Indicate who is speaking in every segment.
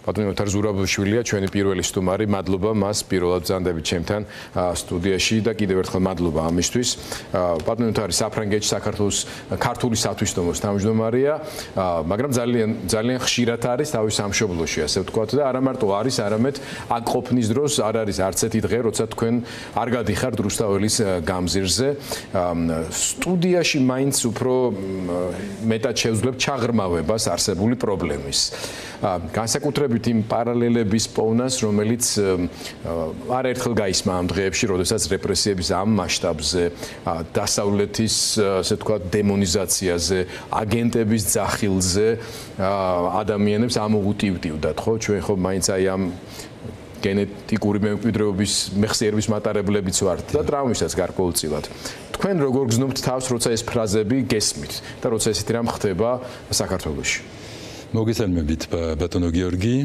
Speaker 1: ბატონო თარზურაბუშვილია ჩვენი პირველი სტუმარი. მადლობა მას პირველად ბრძანდებით ჩემთან სტუდიაში და კიდევ ერთხელ მადლობა ამისთვის. ბატონო თარი საფრანგეთში საქართველოს ქართული სათვისტომოს თავმჯდომარეა, მაგრამ ძალიან ხშირად არის თავის სამშობლოში, ასე ვთქვათ და არა მარტო არის, არამედ აქ ყოფნის დროს არ არის არც ერთი დღე, როცა თქვენ არ გადიხართ რუსთაველის გამზირზე. სტუდიაში მაინც უფრო მეტად შევძლებთ ჩაღრმავებას არსებული პრობლემის. განსაკუთრებით იმ პარალელების პოვნას, რომელიც არაერთხელ გაისმა ამ დღეებში, როდესაც რეპრესიების ამ მასშტაბზე, დასავლეთის, ასე ვთქვათ, დემონიზაციაზე, აგენტების ძახილზე ადამიანებს ამოუტივდივდათ, ხო? ჩვენ ხო მაინც აი ამ გენეტიკური მემკვიდრეობის მეხსიერების მატარებლებიც ვართ და ტრავმისაც გარკვეულწილად. თქვენ როგორ გზნობთ თავს, როცა ეს ფრაზები გესმით და როცა ესეთი რამ ხდება საქართველოში?
Speaker 2: მოგესალმებით ბატონო გიორგი,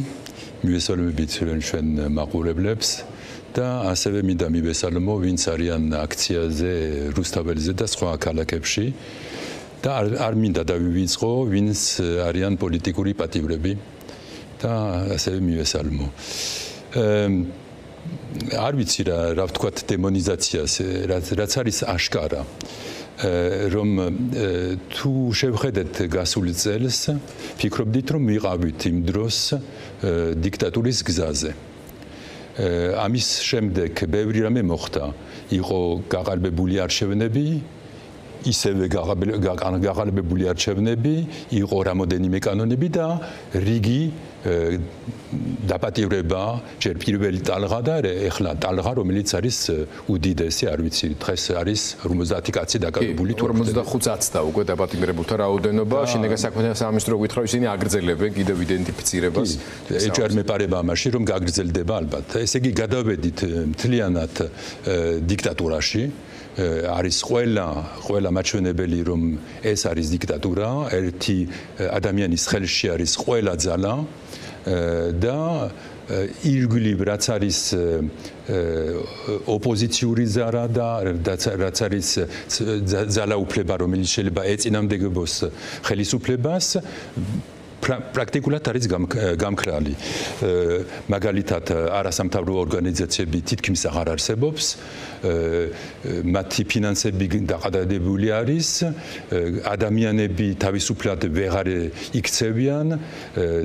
Speaker 2: მივესალმებით ჩვენ მაყურებლებს და ასევე მინდა მივესალმო ვინც არიან აქციაზე რუსთაველზე და სხვა ქალაქებში და არ მინდა დავივიწყო ვინც არიან პოლიტიკური პატიმრები და ასევე მივესალმო. არ ვიცი რა ვთქვათ დემონიზაციას, რაც არის აშკარა. რომ თუ შევხედეთ გასული წელს, ფიქრობდით რომ ვიყავით იმ დროს დიქტატურის გზაზე. ამის შემდეგ ბევრი რამე მოხდა. იყო გაყალბებული არჩევნები, ისევე გაყალბებული არჩევნები, იყო რამოდენიმე კანონები და რიგი დაპატიმრება, ჯერ პირველი ტალღა და ეხლა ტალღა, რომელიც არის უდიდესი, არ ვიცი, დღეს არის 50 კაცი დაკავებული თუ
Speaker 1: 45-ს და უკვე დაპატიმრებულთა რაოდენობა, შინაგან საქმეთა სამინისტრო გითხრა ისინი აგრძელებენ კიდევ იდენტიფიცირებას.
Speaker 2: ეჭვარ მეპარება ამაში, რომ გაგრძელდება ალბათ. ესე იგი გადავედით მთლიანად დიქტატურაში. არის ყველა მაჩვენებელი რომ ეს არის დიქტატურა, ერთი ადამიანის ხელში არის ყველა ძალა და ირგვლივ რაც არის ოპოზიციური ზარა და რაც არის ძალაუფლება, რომელიც შეიძლება ეწინააღმდეგოს ხელისუფლებას პრაქტიკულად არის გამქრალი. მაგალითად, არასამთავრობო ორგანიზაციები თითქმის აღარ არსებობს, მათი ფინანსები დაყადადებული არის, ადამიანები თავისუფლად ვეღარ იქცევიან,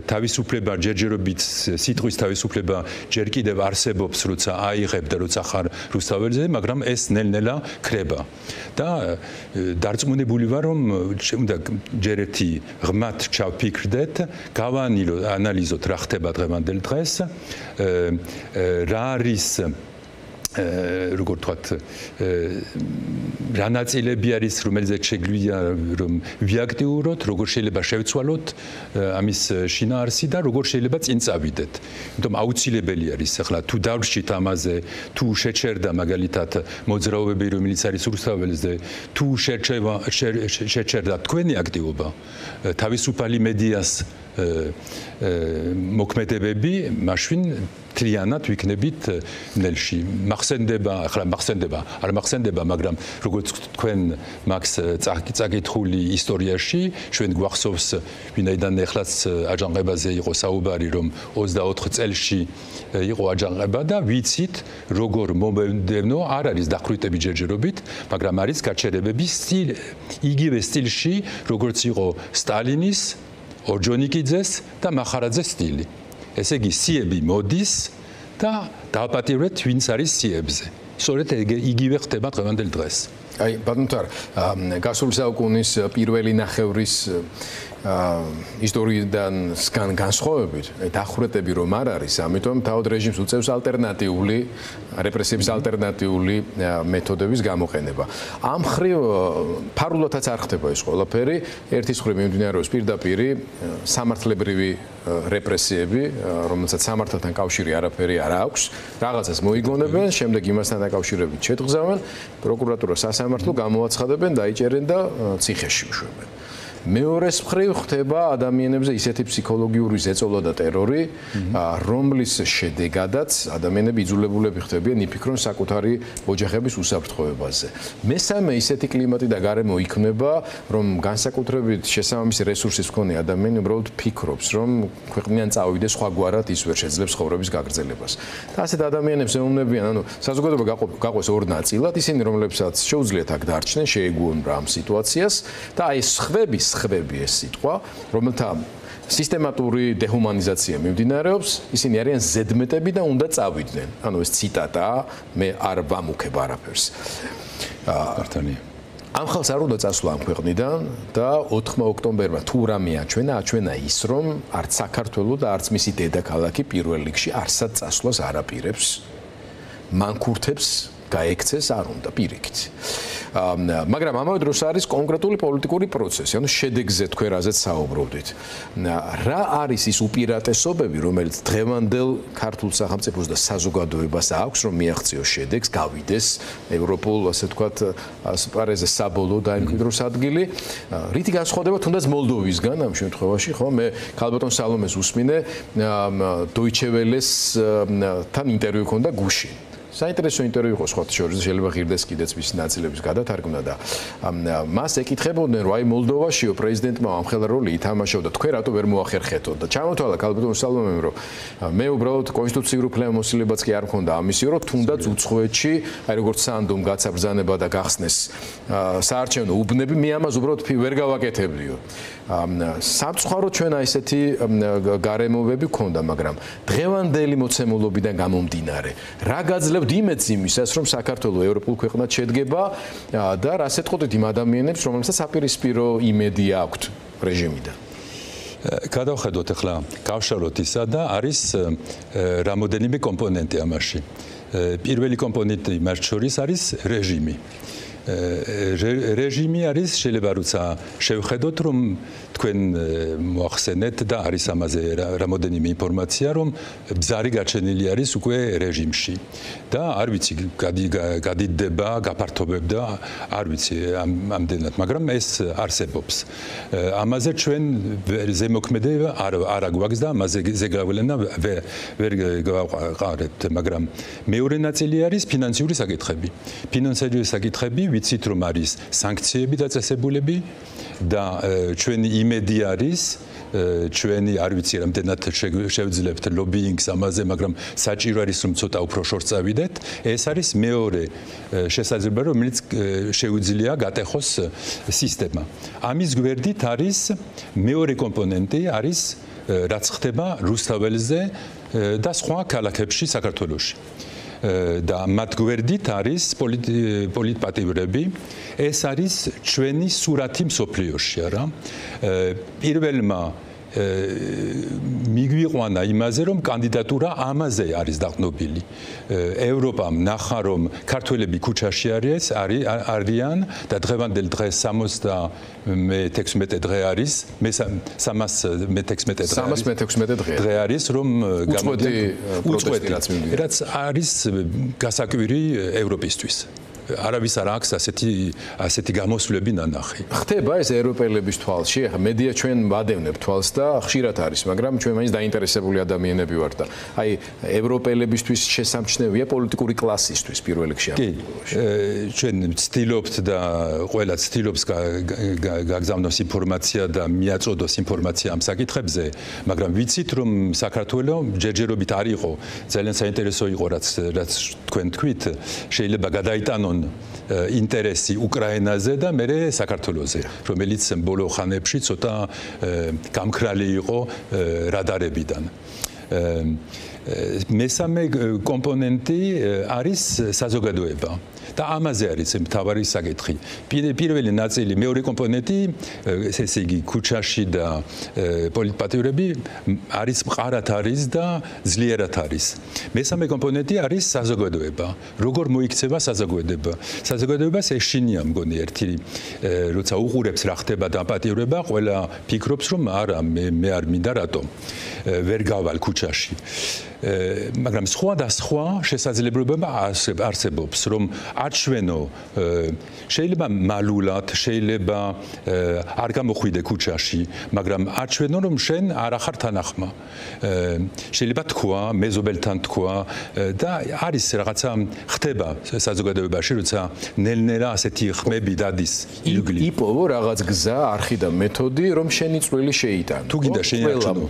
Speaker 2: თავისუფლება ჯერჯერობით სიტყვის თავისუფლება ჯერ კიდევ არსებობს, როცა აიღებ და როცა ხარ რუსთაველზე, მაგრამ ეს ნელ-ნელა ქრება. და დარწმუნებული ვარ, რომ უნდა ჯერ ერთი ღმათ ჩავფიქრდეთ, გავანალიზოთ რა ხდება დღევანდელ დღეს, რა არის როგორ ვთქვათ, რა ნაწილები არის, რომელზეც შეგვიძლია რომ ვიაქტიუროთ, როგორ შეიძლება შევცვალოთ ამის შინაარსი და როგორ შეიძლება წინ წავიდეთ. იმიტომ აუცილებელი არის ახლა თუ დავრჩით ამაზე, თუ შეჩერდა მაგალითად მოძრაობები, რომელიც არის რუსთაველზე, თუ შეჩერდა თქვენი აქტივობა, თავისუფალი მედიას მოქმედებები, მაშინ თლიანად ვიქნებით ნელში. ახლა მახსენდება, მაგრამ როგორც თქვენ მაგს წაკითხული ისტორიაში, ჩვენ გვახსოვს, ვინაიდან ეხლაც აჯანყებაზე იყო საუბარი, რომ 24 წელში იყო აჯანყება და ვიცით, როგორ მომდევნო არ არის დახვრიტები ჯერჯერობით, მაგრამ არის გაჩერებები იგივე სტილში, როგორც იყო სტალინის, ორჯონიკიძეს და მახარაძეს სტილი. ესე იგი, სიები მოდის და დავაპატიმრეთ, ვინც არის სიებზე. სწორედ იგივე ხდება დღევანდელ დღეს.
Speaker 1: აი, ბატონო თარ, გასული საუკუნის პირველი ნახევრის ისტორიიდან განსხვავებით, დახვრეტები რომ არ არის, ამიტომ თავად რეჟიმს უწევს ალტერნატიული რეპრესიების ალტერნატიული მეთოდების გამოყენება. ამ მხრივ ფარულად არ ხდება ეს ყველაფერი, ერთის მხრივ მიმდინარეობს პირდაპირ სამართლებრივი რეპრესიები, რომელსაც სამართალთან კავშირი არაფერი არ აქვს, რაღაცას მოიგონებენ, შემდეგ იმასთან დაკავშირებით შეთხზავენ, პროკურატურა სასამართლო გამოაცხადებენ, დაიჭერენ და ციხეში უშვებენ. მეორეს მხრივ ხდება ადამიანებზე ისეთი ფსიქოლოგიური ზეწოლა და ტერორი, რომლის შედეგადაც ადამიანები იძულებულები ხდებიან იფიქრონ საკუთარი ოჯახების უსაფრთხოებაზე. მესამე ისეთი კლიმატი და გარემო იქნება, რომ განსაკუთრებით შესაბამისი რესურსის მქონე ადამიანი უბრალოდ ფიქრობს, რომ ქვეყნიდან წავიდეს სხვაგვარად ის ვერ შეძლებს ცხოვრების გაგრძელებას. და ასეთ ადამიანებს ეუბნებიან, ანუ საზოგადოება გაყვეს ორ ნაწილად, ისინი რომლებსაც შეუძლიათ აქ დარჩნენ, შეეგუონ რა ამ სიტუაციას და აი სხვები ეს სიტყვა, რომელთა სისტემატური დეჰუმანიზაცია მიმდინარეობს, ისინი არიან ზედმეტები და უნდა წავიდნენ. ანუ ეს ციტატაა, მე არ ვამუქებ არაფერს.
Speaker 2: კარტონია.
Speaker 1: ამ ხალხს არ უნდა წასვლა ამ ქვეყნიდან და 4 ოქტომბერმა თუ რამე აჩვენა ის, რომ არც საქართველო და არც მისი დედაქალაქი პირველ რიგში არსად წასვლას არ აპირებს. მანქურთებს გაექცეს არ უნდა პირიქით. მაგრამ ამავე დროს არის კონკრეტული პოლიტიკური პროცესი, ანუ შედეგზე თქვენ რაზეც საუბრობდით. რა არის ის უპირატესობები, რომელიც დღევანდელ ქართულ სახელმწიფოს და საზოგადოებას აქვს, რომ მიაღწიოს შედეგს, გავიდეს ევროპულ, ასე ვთქვათ, ასპარეზზე საბოლოო დაიმკვიდროს ადგილი. რითი განსხვავდება თუნდაც მოლდოვისგან ამ შემთხვევაში, ხო? მე ქალბატონ სალომეს უსმინე Deutsche Welle-თან ინტერვიუ ჰქონდა გუშინ. საინტერესო ინტერვიუ იყო სხვა შორის, შეიძლება ღირდეს კიდეც მის ნაწილების გადათარგმნა და მას ეკითხებოდნენ, რომ აი მოლდოვაშიო პრეზიდენტმა ამხელა როლი ითამაშო და თქვენ რატო ვერ მოახერხეთო და ჩამოთვალა ქალბატონ სალომემ, რომ მე უბრალოდ კონსტიტუციურ უფლებამოსილებაც კი არ მქონდა ამისიო, რომ თუნდაც უცხოეთში, აი როგორც სანდომ გაცაბრძანება და გახსნეს საარჩევნო უბნები, მე ამას უბრალოდ ვერ გავაკეთებდიო. სამწუხაროდ ჩვენ ესეთი გარემოებები გქონდა, მაგრამ დღევანდელი მოცემულობიდან გამომდინარე, რა გაძლევთ იმედს იმისას, რომ საქართველოს ევროპულ ქვეყნად შედგება და რას ეთყოდით იმ ადამიანებს, რომელსაც აპირისპირო იმედი აქვთ რეჟიმიდან.
Speaker 2: გადავხედოთ ახლა გავშალოთ ისა და არის რამოდენიმე კომპონენტი ამაში. პირველი კომპონენტი მათ შორის არის რეჟიმი. რეჟიმი არის შეიძლება როცა შევხედოთ რომ თქვენ მოახსენეთ და არის ამაზე რამოდენიმე ინფორმაცია რომ ბზარი გაჩენილი არის უკვე რეჟიმში და არ ვიცი გადიდება გაფართოვებდა არ ვიცი ამდენად მაგრამ ეს არსებობს ამაზე ჩვენ ზემოქმედე არ აგვაქვს და ამაზე ზეგავლენა ვერ გავყარეთ მაგრამ მეორე ნაწილი არის ფინანსიური საკითხები ფინანსური საკითხები ვიცით რომ არის სანქციები დაწესებულები და ჩვენი იმედი არის ჩვენი არ ვიცი რამდენად შევძლებთ ლობიინგს ამაზე მაგრამ საჭირო არის რომ ცოტა უფრო შორს წავიდეთ ეს არის მეორე შესაძლებლობა რომელიც შეუძლია გატეხოს სისტემა ამის გვერდით არის მეორე კომპონენტი არის რაც ხდება რუსთაველზე და სხვა ქალაქებში საქართველოში და მათ გვერდით არის პოლიტპატიმრები ეს არის ჩვენი სურათი მსოფლიოში არა პირველმა მიგვიყვანა იმაზე რომ კანდიდატურა ამაზე არის დაყნობილი ევროპამ ნახა რომ ქართველები ქუჩაში არიან და დღევანდელ დღეს 66 დღე არის 316 დღე არის რომ უწყვეტი რაც არის გასაკვირი ევროპისთვის არავის არ აქვს ასეთი გამოსვლები ნანახი.
Speaker 1: ხდება ეს ევროპელების თვალში, ახლა მედია ჩვენ ვადევნებ თვალს და ხშირად არის, მაგრამ ჩვენ მაინც დაინტერესებული ადამიანები ვართ და აი ევროპელებისთვის შესამჩნევია პოლიტიკური კლასისთვის პირველ რიგში ამ შემთხვევაში.
Speaker 2: ჩვენ ვცდილობთ და ყველა ცდილობს გაგზავნოს ინფორმაცია და მიაწოდოს ინფორმაცია ამ საკითხებზე, მაგრამ ვიცით რომ საქართველოს ჯერჯერობით არ იყო, ძალიან საინტერესო იყო რაც თქვენ თქვით, შეიძლება გადაიტანონ ინტერესი უკრაინაზე და მე საქართველოზე, რომელიც ბოლო ხანებში ცოტა გამქრალი იყო რადარებიდან. მესამე კომპონენტი არის საზოგადოება. და ამაზე არის მთავარი საკითხი. პირველი ნაწილი, მეორე კომპონენტი, ესე იგი, ქუჩაში და პოლიტპატიმრები არის მყარად არის და ძლიერად არის. მესამე კომპონენტი არის საზოგადოება. როგორ მოიქცევა საზოგადოება? საზოგადოებას ეშინია მგონი ერთი, როცა უყურებს რა ხდება დაპატიმრება, ყველა ფიქრობს რომ არა, მე არ მინდა რატომ ვერ გავალ ქუჩაში. მაგრამ სხვა და სხვა შესაძლებლობა არსებობს, რომ არჩვენო შეიძლება მალულად, შეიძლება არ გამოხვიდე ქუჩაში, მაგრამ არჩვენო რომ შენ არ ახარ თანახმა. შეიძლება თქვა, მეზობელთან თქვა და არის რაღაცა ხდება საზოგადოებაში, როცა ნელ-ნელა ასეთი ხმები დადის ირგვლივ.
Speaker 1: იპოვო რაღაც გზა, არხი და მეთოდი, რომ შენი წვლილი შეიტანო.
Speaker 2: თუ გინდა შეინარჩუნო.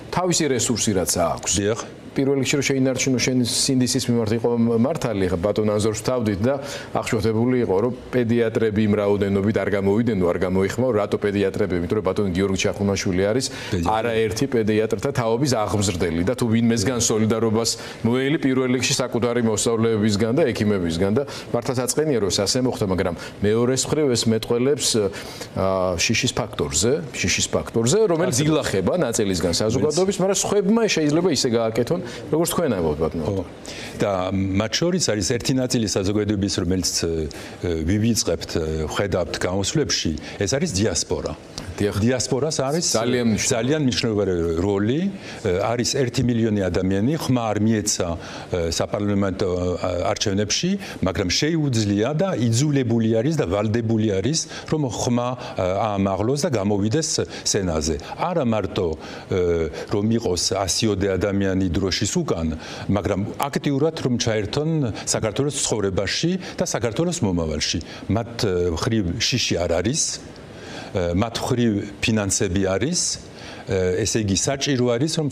Speaker 1: თავისი რესურსი რაც აქვს.
Speaker 2: დიახ.
Speaker 1: პირველ რიგში რომ შეინარჩუნო შენ სინდისის მიმართ იყო მართალი, ხა ბატონ ანზორს თავდით და აღშფოთებული იყო რომ პედიატრები იმ რაოდენობით არ გამოვიდენო, არ გამოიხმაო, რატო პედიატრები, იმიტომ რომ ბატონ გიორგი ჩახუნაშვილი არის არაერთი პედიატრთა თაობის აღმზრდელი და თუ ვინმესგან სოლიდარობას მოელი პირველ რიგში საკუთარი მოსწავლეებისგან და ექიმებისგან და მართლაც აწყენია რომ ასე მოხდა, მაგრამ მეორეს მხრივ ეს მეტყველებს შიშის ფაქტორზე, რომელიც ილახება ნაწილისგან საზოგადოების, მაგრამ სხვებმა შეიძლება ისე გააკეთონ როგორც თქვენ ამბობთ ბატონო.
Speaker 2: და მათ შორის არის ერთი ნაწილი საზოგადოების, რომელიც ვივიწყებთ, ხედავთ გამოსვლებში, ეს არის დიასპორა. დიასპორას არის ძალიან მნიშვნელოვანი როლი, არის 1 მილიონი ადამიანი, ხმა არ მიეცა საპარლამენტო არჩევნებში, მაგრამ შეუძლია და იძულებული არის და ვალდებული არის, რომ ხმა აამაღლოს და გამოვიდეს სენაზე. არა მარტო რომ იყოს 100-ოდე ადამიანი დროშის უკან, მაგრამ აქტიურად რომ ჩაერთონ საქართველოს ცხოვრებაში და საქართველოს მომავალში. მათ ხრივ შიში არ არის, მათ ხრივ ფინანსები არის, ესე იგი საჭირო არის რომ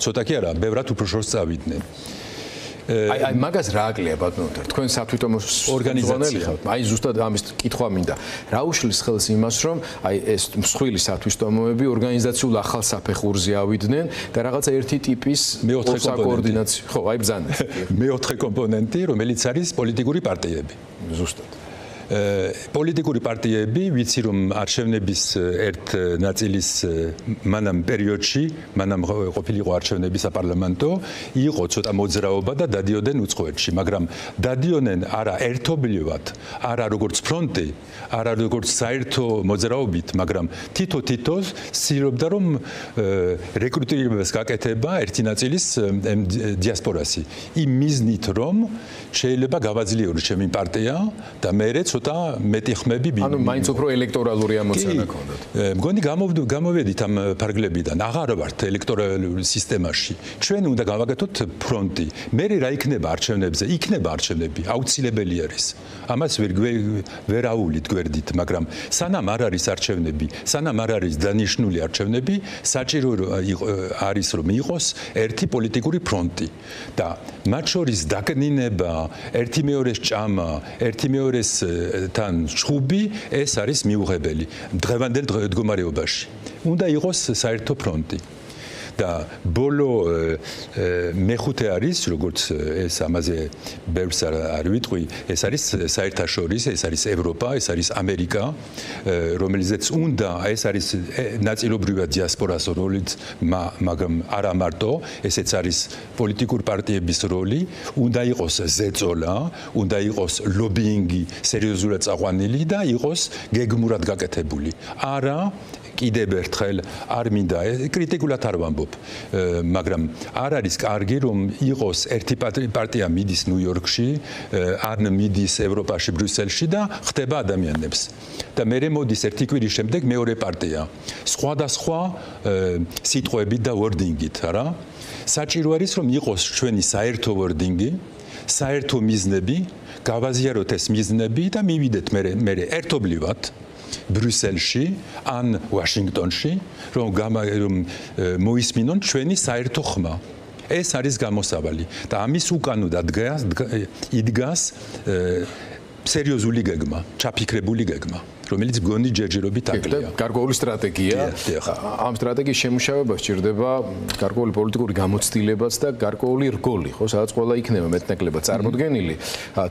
Speaker 2: ცოტა კი არა, ბევრად უფრო შორს წავიდნენ.
Speaker 1: აი მაგას რა აკლია ბატონო, თქვენ სათვითომო ორგანიზაცია ხართ. აი ზუსტად ამის კითხვა მინდა. რა უშლის ხელს იმას, რომ აი ეს მსხვილი სათვითომოები ორგანიზაციულ ახალ საფეხურზე ავიდნენ და რაღაცა ერთი ტიპის საკოორდინაციო, ხო, აი ბრძანეთ.
Speaker 2: მეოთხე კომპონენტი, რომელიც არის პოლიტიკური პარტიები.
Speaker 1: ზუსტად.
Speaker 2: პოლიტიკური პარტიები, ვიცი რომ არჩევნების ერთ ნაწილის მანამ პერიოდში, მანამ ყოფილიყო არჩევნები საპარლამენტო, იყო ცოტა მოძრაობა და დადიოდნენ უცხოეთში, მაგრამ დადიოდნენ არა ერთობლივად, არა როგორც ფრონტი, არა როგორც საერთო მოძრაობით, მაგრამ თითო-თითო ცდილობდა რომ რეკრუტირებას გაკეთება ერთი ნაწილის დიასპორასი. იმ მიზნით რომ შეიძლება გავაძლიერო ჩემი პარტია და მე ცოტა მეტი ხმები
Speaker 1: ანუ მაინც უფრო ელექტორალური ამოცანა ქონდათ.
Speaker 2: მგონი გამოვედით ამ ფარგლებიდან. აღარ ვართ ელექტორალურ სისტემაში. ჩვენ უნდა გავაკეთოთ ფრონტი. მე რა იქნება არჩევნებზე? იქნება არჩევნები, აუცილებელი არის. ამას ვერ აუვლით გვერდით, მაგრამ სანამ არ არის არჩევნები, სანამ არ არის დანიშნული არჩევნები, საჭირო არის რომ იყოს ერთი პოლიტიკური ფრონტი და მათ შორის დაკნინება, ერთი მეორეს ჭამა, ერთი მეორეს თან შხუბი ეს არის მიუღებელი დღევანდელ მდგომარეობაში. უნდა იყოს საერთო ფრონტი. და ბოლო მეხუთე არის, როგორც ეს ამაზე ბევრს არ ვიტყვი, ეს არის საერთაშორისო, ეს არის ევროპა, ეს არის ამერიკა, რომელზეც უნდა, ეს არის ნაწილობრივად დიასპორას როლიც, მაგრამ არა მარტო, ესეც არის პოლიტიკურ პარტიების როლი, უნდა იყოს ზეწოლა, უნდა იყოს ლობიინგი სერიოზულად წაყვანილი და იყოს გეგმურად გაკეთებული. არა კიდევ ერთხელ არ მინდა კრიტიკულად არ ვამბობ, მაგრამ არ არის კარგი რომ იყოს ერთი პარტია მიდის ნიუ-იორკში, ან მიდის ევროპაში, ბრიუსელში და ხდება ადამიანებს. და მერე მოდის ერთი კვირის შემდეგ მეორე პარტია. სხვადასხვა სიტყვებით და ვორდინგით, არა? საჭირო არის რომ იყოს ჩვენი საერთო ვორდინგი, საერთო მიზნები, გავაზიაროთ ეს მიზნები და მივიდეთ მერე ერთობლივად ბრიუსელში ან ვაშინგტონში, რომ მოისმინონ ჩვენი საერთო ხმა. ეს არის გამოსავალი და ამის უკანო იდგას სერიოზული გეგმა, ჩაფიქრებული გეგმა, რომელიც მგონი ჯერჯერობით აკლია.
Speaker 1: გარკვეული სტრატეგია. ამ სტრატეგიის შემუშავება სჭირდება გარკვეული პოლიტიკური გამოცდილებაც და გარკვეული რგოლი, ხო, სადაც ყველა იქნება მეტნაკლებად წარმოდგენილი.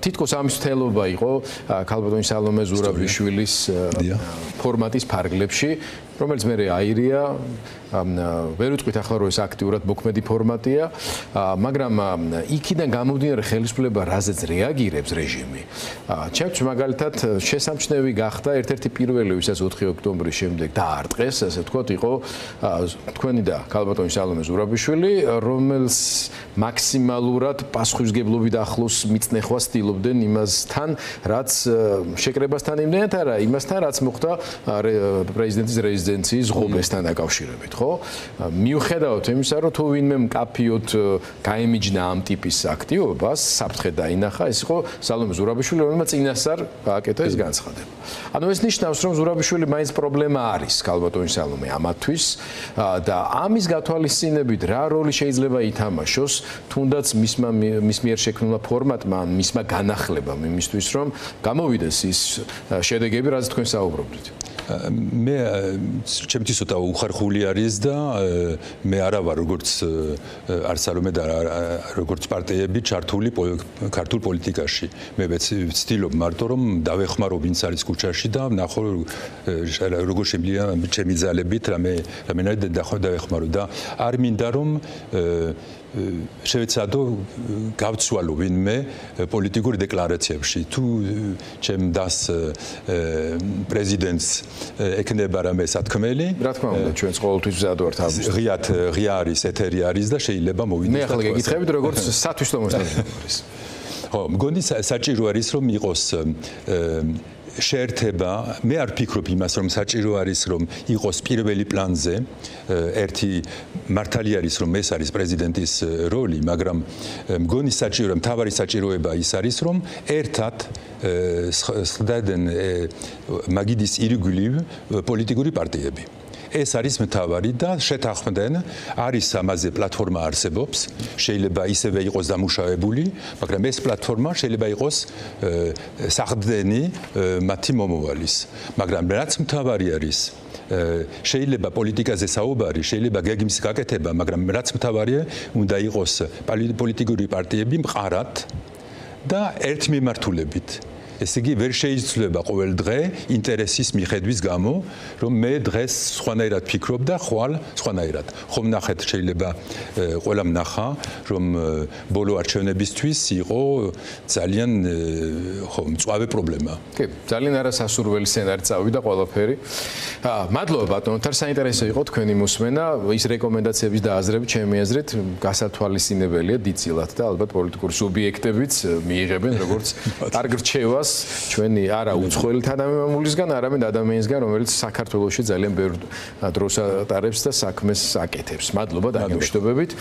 Speaker 1: თითქოს ამის თელობა იყო ქალბატონი სალომე ზურაბიშვილის ფორმატის ფარგლებში. რომელიც მე აირია ვერ ვიტყვით ახლა რომ ეს აქტიურად მოქმედი ფორმატია, მაგრამ იქიდან გამომდინარე ხელისუფლება რაზეც რეაგირებს რეჟიმი. ჩემთვის მაგალითად შესამჩნევი გახდა ერთ-ერთი პირველი, ვისაც 4 ოქტომბრის შემდეგ დაარტყეს, ასე ვთქვათ, იყო თქვენი და ქალბატონი სალომე ზურაბიშვილი, რომელს მაქსიმალურად პასუხისმგებლობით ახლოს მიწნეხვა ცდილობდნენ იმასთან, რაც შეკრებასთან იმდენად არა, იმასთან, რაც მოხდა პრეზიდენტის რეზიდენციის ღობესთან დაკავშირებით, ხო? მიუხედავად იმისა, რომ თუ ვინმე მკაფიოდ გაემიჯნა ამ ტიპის აქტივობას, საფრთხე დაინახა, ეს იყო სალომე ზურაბიშვილი, რომელმაც წინასწარ გააკეთა ეს განცხადება. ანუ ეს ნიშნავს, რომ ზურაბიშვილი მაინც პრობლემა არის ქალბატონი სალომე ამათვის და ამის გათვალისწინებით რა როლი შეიძლება ითამაშოს, თუნდაც მის მიერ შექმნილმა ფორმატმა, მისმა განახლებამ იმისთვის, რომ გამოვიდეს ის შედეგები, რაც თქვენ საუბრობდით.
Speaker 2: მე ჩემთვის ცოტა უხარხული არის და მე არა ვარ როგორც არსალომე და როგორც პარტიები ჩართული ქართულ პოლიტიკაში. მე ვცდილობ მარტო რომ დავეხმარო ვინც არის ქუჩაში და ვნახო როგორ შემიძლია ჩემი ძალებით რამენად დავეხმარო და არ მინდა რომ შევეცადო გავცვალო ვინმე პოლიტიკური დეკლარაციებში თუ ჩემ დას პრეზიდენტს ეკნება რამე სათქმელი
Speaker 1: რა თქმა უნდა ჩვენც ყოველთვის ვზად ვართ ამის
Speaker 2: ღია არის ეთერი არის და შეიძლება მოვიდეს
Speaker 1: მე ახლა გეკითხებით როგორც სათვისტომოს არის
Speaker 2: ხო მგონი საჭირო არის რომ იყოს შეერთება მე არ ფიქრობ იმას რომ საჭირო არის რომ იყოს პირველი პლანზე ერთი მართალი არის რომ ეს არის პრეზიდენტის როლი მაგრამ მგონი საჭირო მთავარი საჭიროება ის არის რომ ერთად სხდადნენ მაგიდის ირგვლივ პოლიტიკური პარტიები ეს არის მთავარი და შეთანხმდნენ არის ამაზე პლატფორმა არსებობს შეიძლება ისევე იყოს დამუშავებული მაგრამ ეს პლატფორმა შეიძლება იყოს სახლდენი მათი მომავალის მაგრამ რაც მთავარი არის შეიძლება პოლიტიკაზე საუბარი შეიძლება გეგმის გაკეთება მაგრამ რაც მთავარია უნდა იყოს პოლიტიკური პარტიები მყარად და ერთმიმართულებით ესე იგი ვერ შეიძლება ყოველ დღე ინტერესის მიხედვის გამო რომ მე დღეს სხვანაირად ფიქრობ და ხვალ სხვანაირად ხომ ნახეთ შეიძლება ყველამ ნახა რომ ბოლო არჩევნებისთვის იყო ძალიან ხო მწვავე პრობლემა
Speaker 1: კი ძალიან არასასურველი სცენარი წავიდა ყველაფერი მადლობა ბატონო თარ საინტერესო იყო თქვენი მოსმენა ის რეკომენდაციების და აზრები ჩემი აზრით გასათვალისწინებელია დიდწილად და ალბათ პოლიტიკური სუბიექტებიც მიიღებენ როგორც კარგ რჩევას ჩვენი არა უცხოელი თანამემამულისგან, არამედ ადამიანისგან, რომელიც საქართველოში ძალიან ბევრ დროს ატარებს და საქმეს აკეთებს. მადლობა დაგემშვიდობებით.